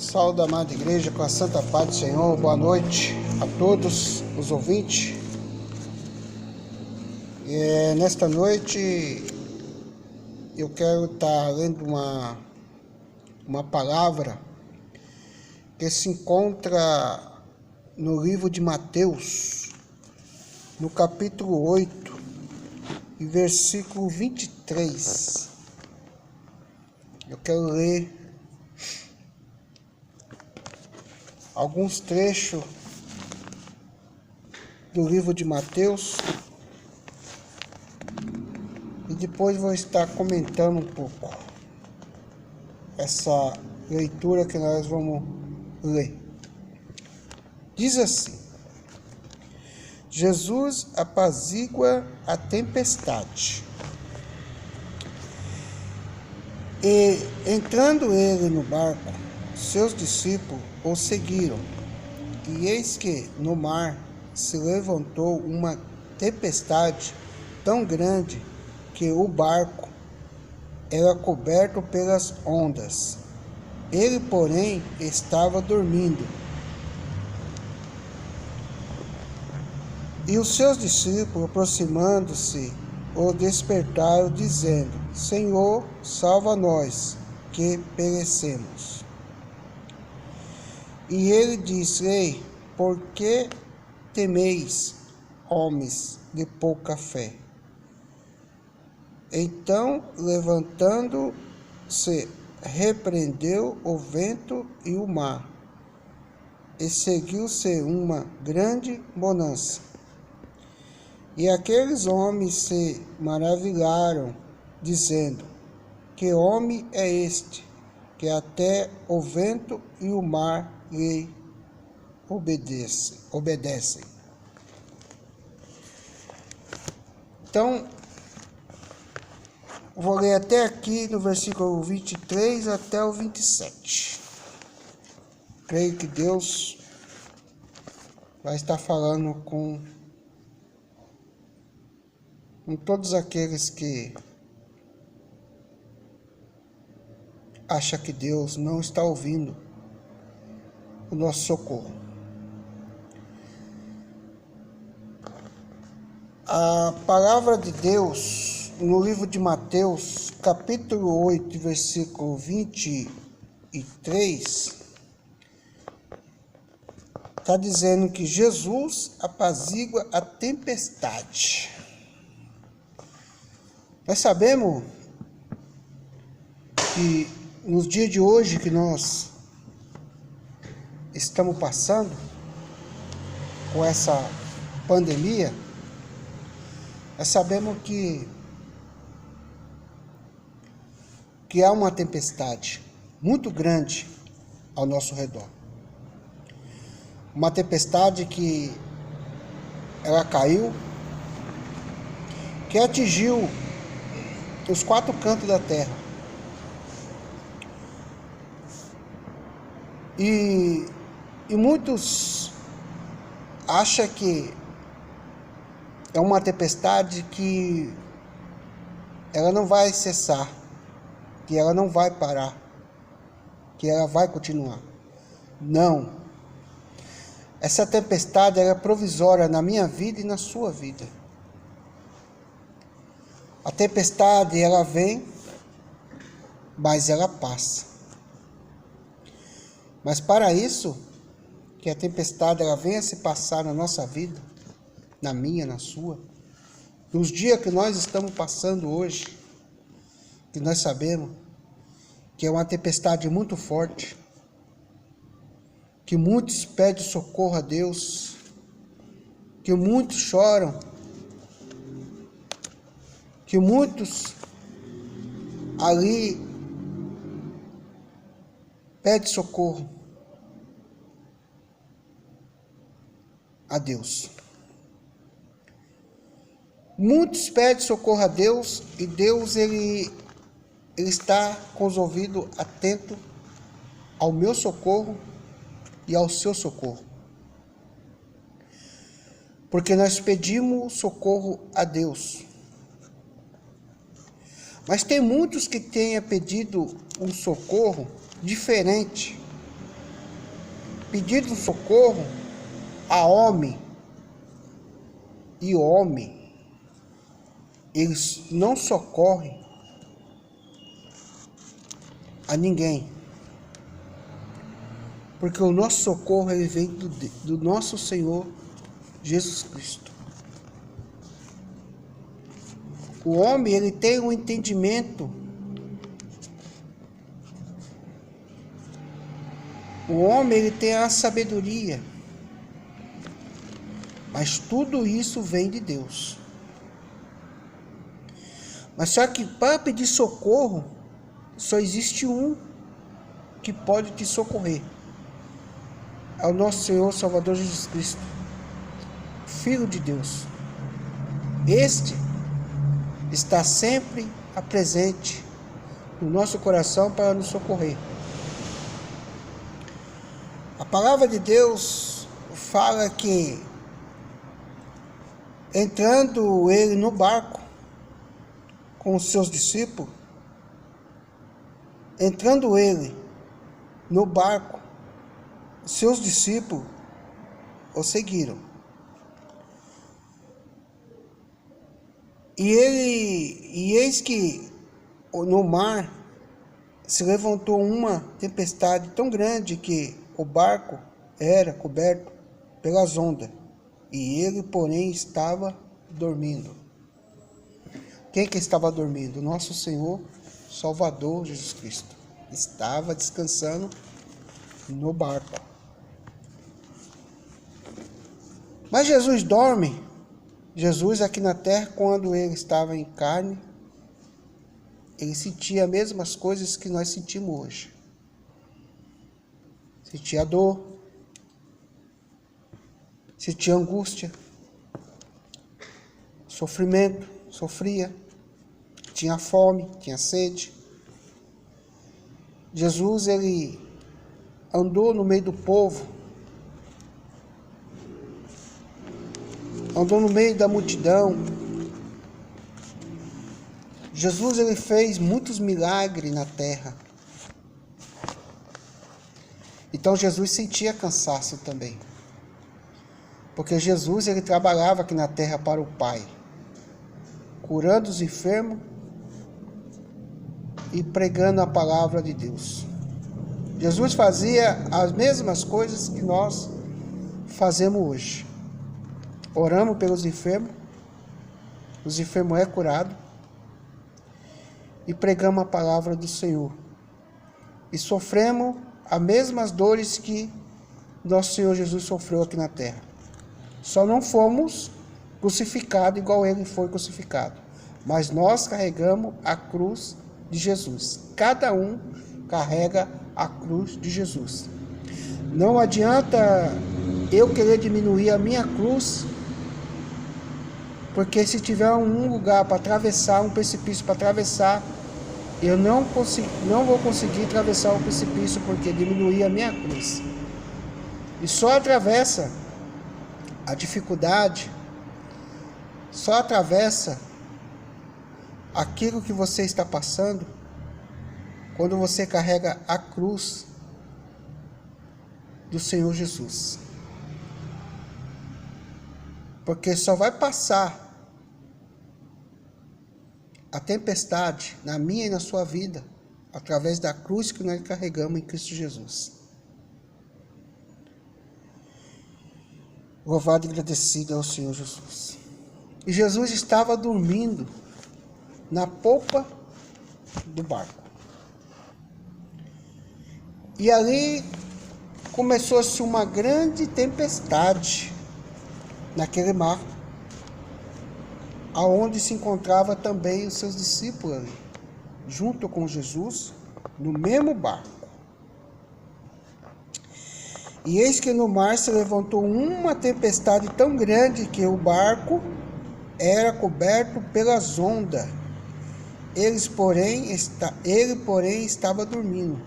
Saúde da amada igreja com a santa paz do Senhor. Boa noite a todos os ouvintes. Nesta noite eu quero estar lendo uma palavra que se encontra no livro de Mateus, no capítulo 8 e versículo 23. Eu quero ler alguns trechos do livro de Mateus e depois vou estar comentando um pouco essa leitura que nós vamos ler. Diz assim: Jesus apazigua a tempestade. E, entrando ele no barco, seus discípulos o seguiram. E eis que no mar se levantou uma tempestade tão grande que o barco era coberto pelas ondas. Ele, porém, estava dormindo. E os seus discípulos, aproximando-se, o despertaram, dizendo: Senhor, salva-nós, que perecemos. E ele disse: Ei, por que temeis, homens de pouca fé? Então, levantando-se, repreendeu o vento e o mar, e seguiu-se uma grande bonança. E aqueles homens se maravilharam, dizendo: Que homem é este, que até o vento e o mar lhe obedecem? Então, vou ler até aqui no versículo 23 até o 27. Creio que Deus vai estar falando com todos aqueles que acham que Deus não está ouvindo o nosso socorro. A palavra de Deus no livro de Mateus, capítulo 8, versículo 23, está dizendo que Jesus apazigua a tempestade. Nós sabemos que nos dias de hoje que nós estamos passando com essa pandemia, nós sabemos que há uma tempestade muito grande ao nosso redor. Uma tempestade que ela caiu, que atingiu os quatro cantos da terra. E muitos acham que é uma tempestade que ela não vai cessar, que ela não vai parar, que ela vai continuar. Não. Essa tempestade é provisória na minha vida e na sua vida. A tempestade, ela vem, mas ela passa. Mas para isso, que a tempestade ela venha se passar na nossa vida, na minha, na sua, nos dias que nós estamos passando hoje, que nós sabemos que é uma tempestade muito forte, que muitos pedem socorro a Deus, que muitos choram, que muitos ali pedem socorro a Deus. Muitos pedem socorro a Deus e Deus ele está com os ouvidos atentos ao meu socorro e ao seu socorro. Porque nós pedimos socorro a Deus. Mas tem muitos que tenham pedido um socorro diferente pedindo socorro a homem, e o homem, eles não socorrem a ninguém, porque o nosso socorro ele vem do nosso Senhor Jesus Cristo. O homem ele tem um entendimento, o homem ele tem a sabedoria, mas tudo isso vem de Deus. Mas só que para pedir socorro, só existe um que pode te socorrer. É o nosso Senhor Salvador Jesus Cristo, Filho de Deus. Este está sempre presente no nosso coração para nos socorrer. A palavra de Deus fala que entrando ele no barco com os seus discípulos, entrando ele no barco, seus discípulos o seguiram. E eis que no mar se levantou uma tempestade tão grande que o barco era coberto pelas ondas, e ele, porém, estava dormindo. Quem que estava dormindo? Nosso Senhor Salvador Jesus Cristo. Estava descansando no barco. Mas Jesus dorme. Jesus aqui na terra, quando ele estava em carne, ele sentia as mesmas coisas que nós sentimos hoje. Sentia dor, sentia angústia, sofrimento, sofria, tinha fome, tinha sede. Jesus, ele andou no meio do povo, andou no meio da multidão. Jesus, ele fez muitos milagres na terra. Então Jesus sentia cansaço também, porque Jesus ele trabalhava aqui na terra para o Pai, curando os enfermos e pregando a palavra de Deus. Jesus fazia as mesmas coisas que nós fazemos hoje. Oramos pelos enfermos, os enfermos é curado, e pregamos a palavra do Senhor. E sofremos as mesmas dores que nosso Senhor Jesus sofreu aqui na terra. Só não fomos crucificados igual ele foi crucificado. Mas nós carregamos a cruz de Jesus. Cada um carrega a cruz de Jesus. Não adianta eu querer diminuir a minha cruz, porque se tiver um lugar para atravessar, um precipício para atravessar, eu não vou conseguir atravessar o precipício, porque diminuir a minha cruz. E só atravessa a dificuldade, só atravessa aquilo que você está passando quando você carrega a cruz do Senhor Jesus. Porque só vai passar a tempestade na minha e na sua vida através da cruz que nós carregamos em Cristo Jesus. Louvado e agradecido ao Senhor Jesus. E Jesus estava dormindo na polpa do barco. E ali começou-se uma grande tempestade naquele mar, aonde se encontrava também os seus discípulos ali, junto com Jesus, no mesmo barco. E eis que no mar se levantou uma tempestade tão grande que o barco era coberto pelas ondas. Ele, porém, estava dormindo.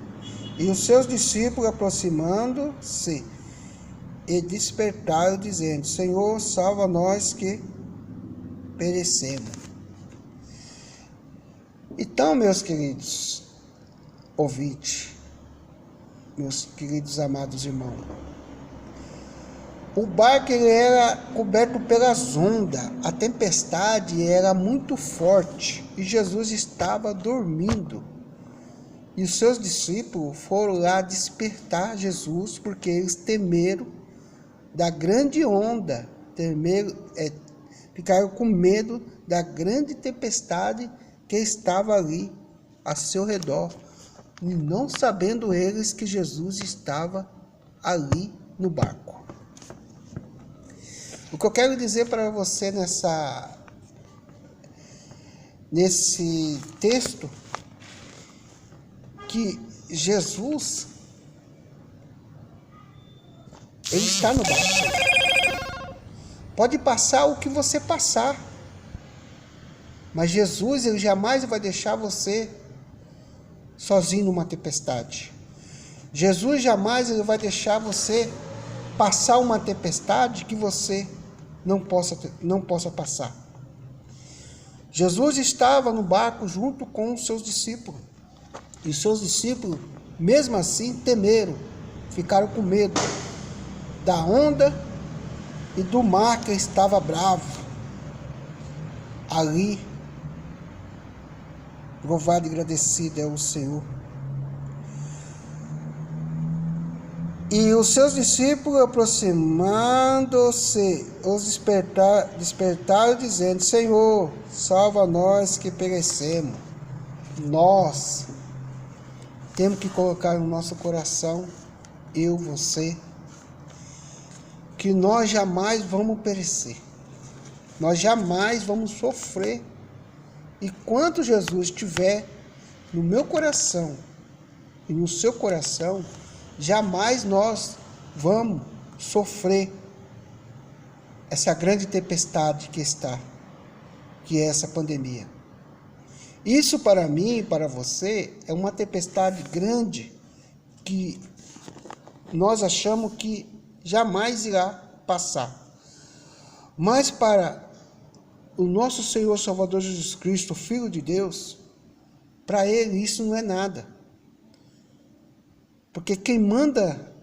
E os seus discípulos, aproximando-se, e despertaram, dizendo: Senhor, salva nós que perecemos. Então, meus queridos ouvintes, meus queridos amados irmãos, O barco ele era coberto pelas ondas, a tempestade era muito forte e Jesus estava dormindo. E os seus discípulos foram lá despertar Jesus porque eles temeram da grande onda, ficaram com medo da grande tempestade que estava ali a seu redor, e não sabendo eles que Jesus estava ali no barco. O que eu quero dizer para você nesse texto, que Jesus, ele está no barco. Pode passar o que você passar, mas Jesus, ele jamais vai deixar você sozinho numa tempestade. Jesus jamais ele vai deixar você passar uma tempestade que você não possa passar. Jesus estava no barco junto com os seus discípulos. E os seus discípulos, mesmo assim, temeram, ficaram com medo da onda e do mar que estava bravo. Ali, louvado e agradecido é o Senhor. E os seus discípulos, aproximando-se, os despertaram, dizendo: Senhor, salva nós que perecemos. Nós temos que colocar no nosso coração, eu, você, que nós jamais vamos perecer. Nós jamais vamos sofrer. E quando Jesus estiver no meu coração e no seu coração, jamais nós vamos sofrer essa grande tempestade que é essa pandemia. Isso para mim e para você é uma tempestade grande que nós achamos que jamais irá passar. Mas para o nosso Senhor Salvador Jesus Cristo, Filho de Deus, para Ele isso não é nada. Porque quem manda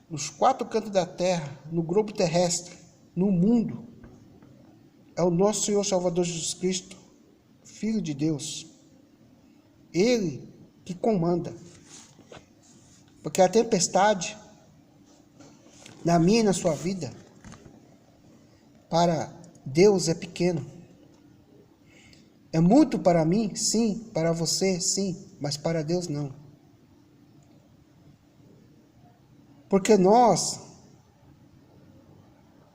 nos quatro cantos da terra, no globo terrestre, no mundo, é o nosso Senhor Salvador Jesus Cristo, Filho de Deus. Ele que comanda. Porque a tempestade, na minha e na sua vida, para Deus é pequeno. É muito para mim, sim, para você, sim, mas para Deus não. Porque nós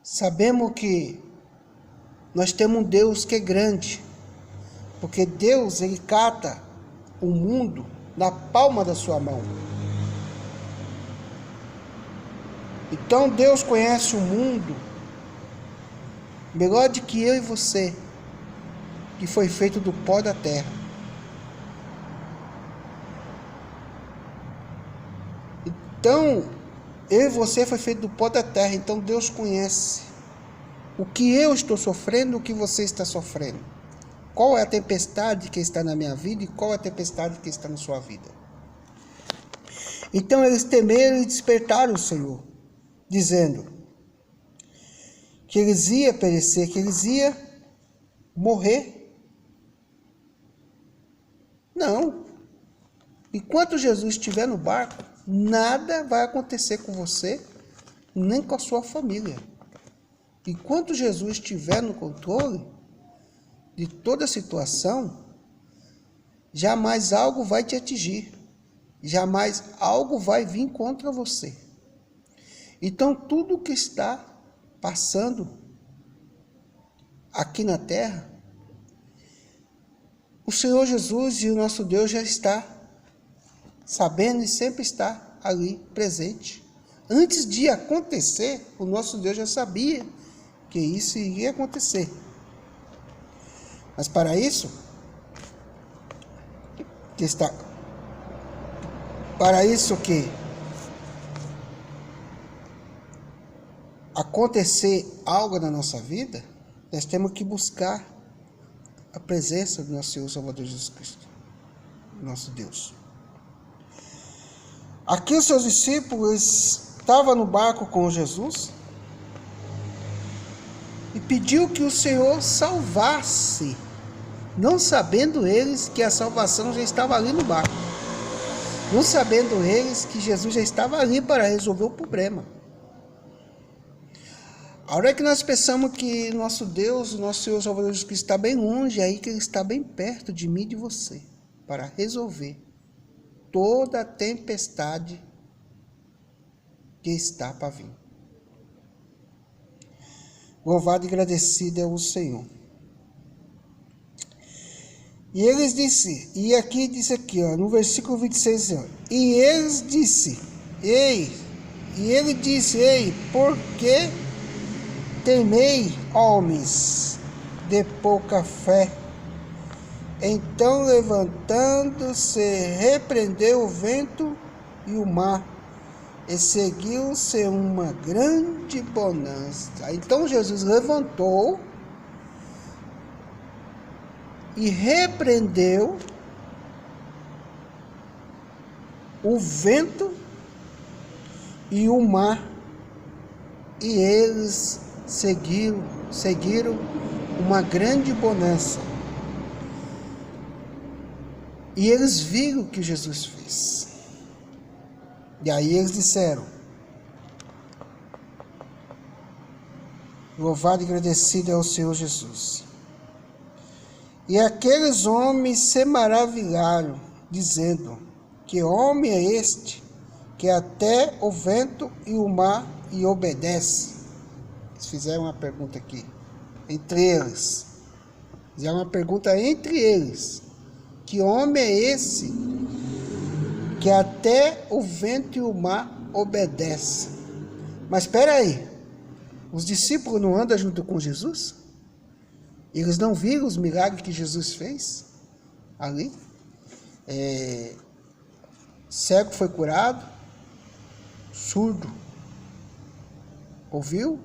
sabemos que nós temos um Deus que é grande. Porque Deus, ele cata o mundo na palma da sua mão. Então Deus conhece o mundo melhor do que eu e você, que foi feito do pó da terra. Então, eu e você foi feito do pó da terra, então Deus conhece o que eu estou sofrendo, o que você está sofrendo. Qual é a tempestade que está na minha vida e qual é a tempestade que está na sua vida. Então eles temeram e despertaram o Senhor, dizendo que eles iam perecer, que eles iam morrer. Não. Enquanto Jesus estiver no barco, nada vai acontecer com você, nem com a sua família. Enquanto Jesus estiver no controle de toda a situação, jamais algo vai te atingir. Jamais algo vai vir contra você. Então, tudo que está passando aqui na terra, o Senhor Jesus e o nosso Deus já está sabendo e sempre está ali presente. Antes de acontecer, o nosso Deus já sabia que isso iria acontecer. Mas para isso, que acontecer algo na nossa vida, nós temos que buscar a presença do nosso Senhor Salvador Jesus Cristo, nosso Deus. Aqui os seus discípulos estava no barco com Jesus e pediu que o Senhor salvasse, não sabendo eles que a salvação já estava ali no barco, não sabendo eles que Jesus já estava ali para resolver o problema. A hora que nós pensamos que nosso Deus, o nosso Senhor Salvador Jesus Cristo está bem longe, é aí que Ele está bem perto de mim e de você, para resolver toda a tempestade que está para vir. Louvado e agradecido é o Senhor. E eles disse, e aqui diz aqui, ó, no versículo 26, ó, e eles disse, ei, por que temei, homens de pouca fé? Então, levantando-se, repreendeu o vento e o mar, e seguiu-se uma grande bonança. Então, Jesus levantou e repreendeu o vento e o mar, e eles seguiram uma grande bonança. E eles viram o que Jesus fez. E aí eles disseram: louvado e agradecido é o Senhor Jesus. E aqueles homens se maravilharam, dizendo: que homem é este, que até o vento e o mar lhe obedecem? Eles fizeram uma pergunta aqui, entre eles. Fizeram uma pergunta entre eles. Que homem é esse, que até o vento e o mar obedecem? Mas espera aí, os discípulos não andam junto com Jesus? Eles não viram os milagres que Jesus fez ali? Cego foi curado, surdo ouviu,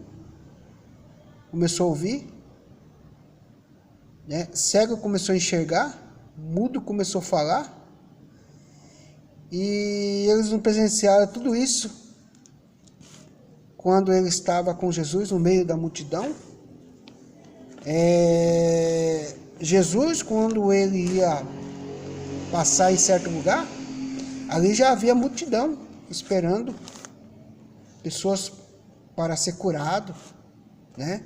começou a ouvir, né? Cego começou a enxergar, mudo começou a falar, e eles não presenciaram tudo isso quando ele estava com Jesus no meio da multidão. Jesus, quando ele ia passar em certo lugar, ali já havia multidão esperando pessoas para ser curado, né?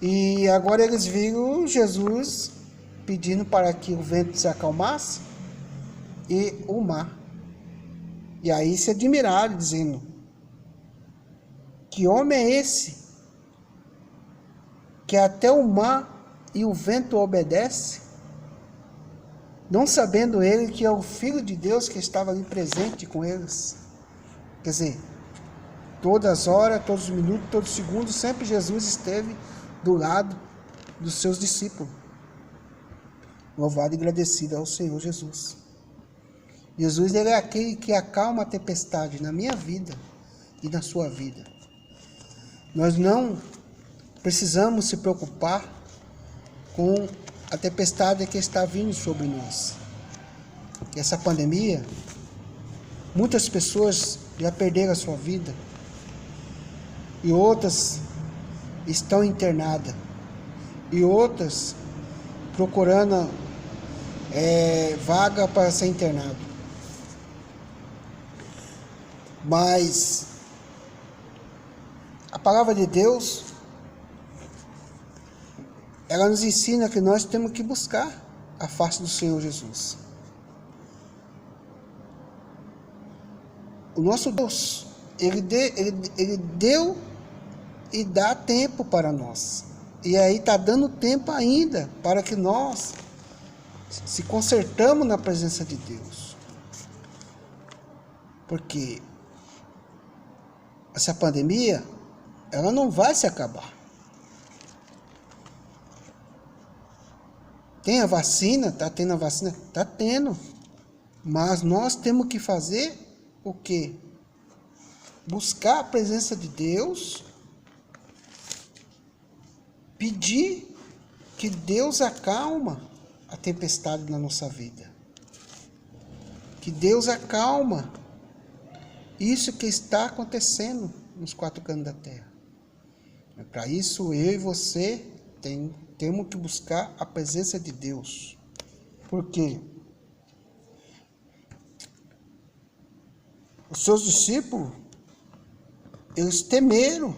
E agora eles viram Jesus pedindo para que o vento se acalmasse e o mar. E aí se admiraram, dizendo: que homem é esse, que até o mar e o vento obedecem? Não sabendo ele que é o Filho de Deus que estava ali presente com eles. Quer dizer, todas as horas, todos os minutos, todos os segundos, sempre Jesus esteve do lado dos seus discípulos. Louvado e agradecido ao Senhor Jesus. Jesus, ele é aquele que acalma a tempestade na minha vida e na sua vida. Nós não precisamos se preocupar com a tempestade que está vindo sobre nós. Essa pandemia, muitas pessoas já perderam a sua vida e outras estão internadas e outras procurando vaga para ser internado. Mas a palavra de Deus, ela nos ensina que nós temos que buscar a face do Senhor Jesus. O nosso Deus, Ele deu e dá tempo para nós. E aí está dando tempo ainda para que nós se consertamos na presença de Deus. Porque essa pandemia, ela não vai se acabar. Tem a vacina? Está tendo a vacina? Está tendo. Mas nós temos que fazer o quê? Buscar a presença de Deus, pedir que Deus acalma a tempestade na nossa vida. Que Deus acalma isso que está acontecendo nos quatro cantos da terra. Para isso, eu e você temos que buscar a presença de Deus. Porque os seus discípulos, eles temeram.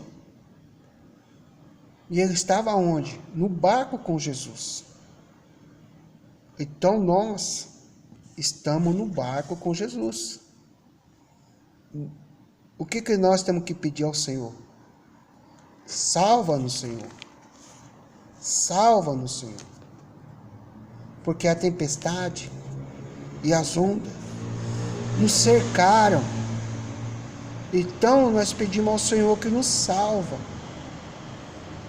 E ele estava onde? No barco com Jesus. Então nós estamos no barco com Jesus. O que nós temos que pedir ao Senhor? Salva-nos, Senhor. Salva-nos, Senhor. Porque a tempestade e as ondas nos cercaram. Então nós pedimos ao Senhor que nos salva.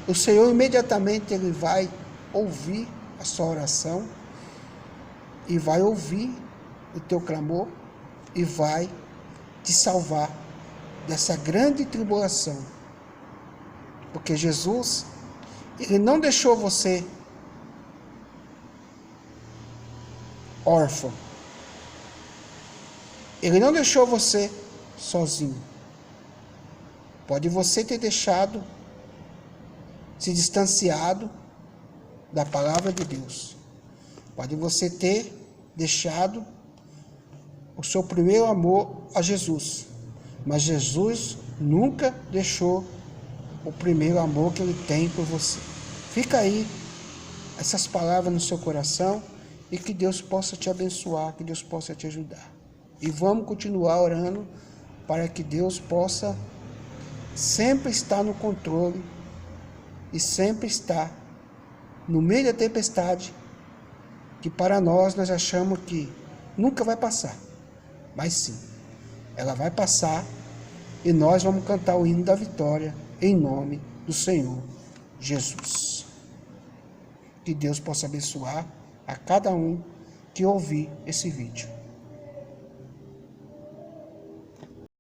O Senhor imediatamente ele vai ouvir a sua oração e vai ouvir o teu clamor e vai te salvar dessa grande tribulação. Porque Jesus, ele não deixou você órfão. Ele não deixou você sozinho. Pode você ter deixado, se distanciado da palavra de Deus. Pode você ter deixado o seu primeiro amor a Jesus. Mas Jesus nunca deixou o primeiro amor que ele tem por você. Fica aí essas palavras no seu coração e que Deus possa te abençoar, que Deus possa te ajudar. E vamos continuar orando para que Deus possa sempre estar no controle e sempre estar no meio da tempestade, que para nós achamos que nunca vai passar. Mas sim, ela vai passar e nós vamos cantar o hino da vitória em nome do Senhor Jesus. Que Deus possa abençoar a cada um que ouvir esse vídeo.